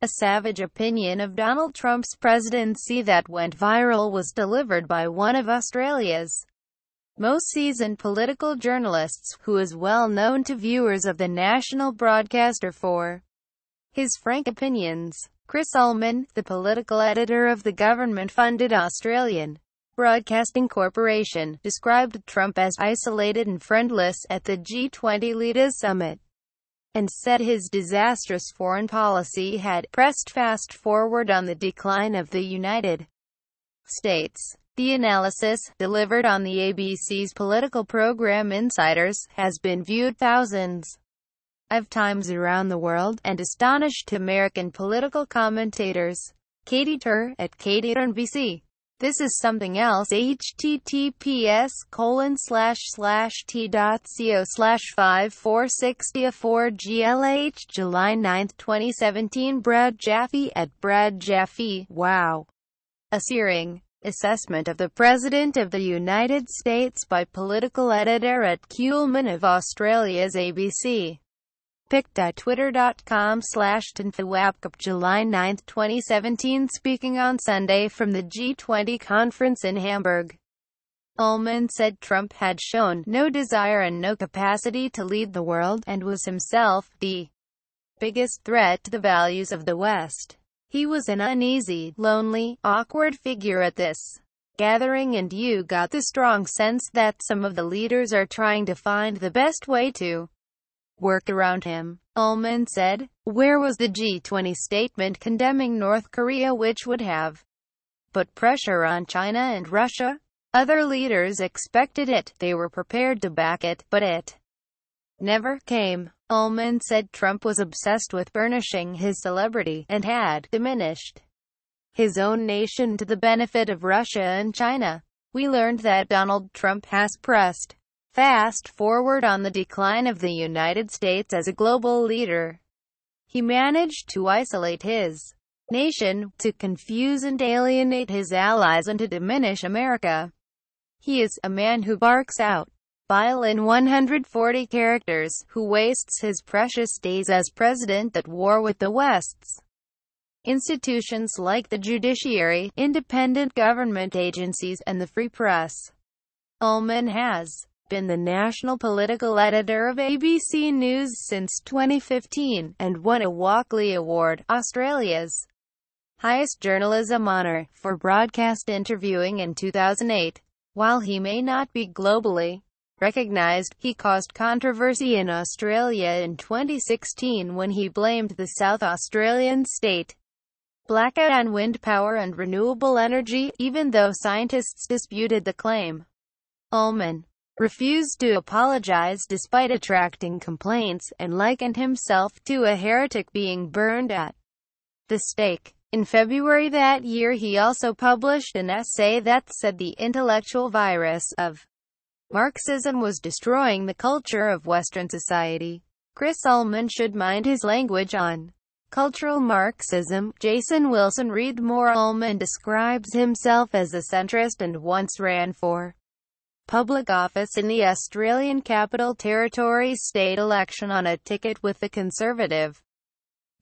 A savage opinion of Donald Trump's presidency that went viral was delivered by one of Australia's most seasoned political journalists, who is well known to viewers of the national broadcaster for his frank opinions. Chris Ullman, the political editor of the government-funded Australian Broadcasting Corporation, described Trump as isolated and friendless at the G20 Leaders Summit, and said his disastrous foreign policy had pressed fast forward on the decline of the United States. The analysis, delivered on the ABC's political program Insiders, has been viewed thousands of times around the world, and astonished American political commentators. Katie Tur, at Katie NBC. This is something else. https://t.co/546dia4glh July 9, 2017. Brad Jaffe, at Brad Jaffe. Wow. A searing assessment of the President of the United States by political editor at Ullman of Australia's ABC. pic.twitter.com/tinfowapkup July 9, 2017. Speaking on Sunday from the G20 conference in Hamburg, Ullman said Trump had shown no desire and no capacity to lead the world, and was himself the biggest threat to the values of the West. He was an uneasy, lonely, awkward figure at this gathering, and you got the strong sense that some of the leaders are trying to find the best way to work around him. Ullman said, "Where was the G20 statement condemning North Korea, which would have put pressure on China and Russia? Other leaders expected it, they were prepared to back it, but it never came." Ullman said Trump was obsessed with burnishing his celebrity, and had diminished his own nation to the benefit of Russia and China. "We learned that Donald Trump has pressed fast forward on the decline of the United States as a global leader. He managed to isolate his nation, to confuse and alienate his allies, and to diminish America. He is a man who barks out bile in 140 characters, who wastes his precious days as president at war with the West's institutions like the judiciary, independent government agencies, and the free press." Ullman has been the national political editor of ABC News since 2015, and won a Walkley Award, Australia's highest journalism honour, for broadcast interviewing in 2008. While he may not be globally recognized, he caused controversy in Australia in 2016 when he blamed the South Australian state blackout on wind power and renewable energy, even though scientists disputed the claim. Ullman refused to apologize despite attracting complaints, and likened himself to a heretic being burned at the stake. In February that year, he also published an essay that said the intellectual virus of Marxism was destroying the culture of Western society. Chris Ullman should mind his language on cultural Marxism. Jason Wilson, read more. Ullman describes himself as a centrist and once ran for public office in the Australian Capital Territory state election on a ticket with the Conservative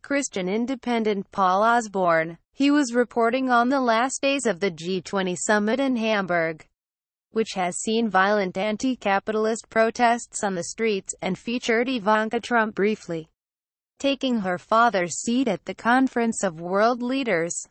Christian Independent Paul Osborne. He was reporting on the last days of the G20 summit in Hamburg, which has seen violent anti-capitalist protests on the streets, and featured Ivanka Trump briefly taking her father's seat at the Conference of World Leaders.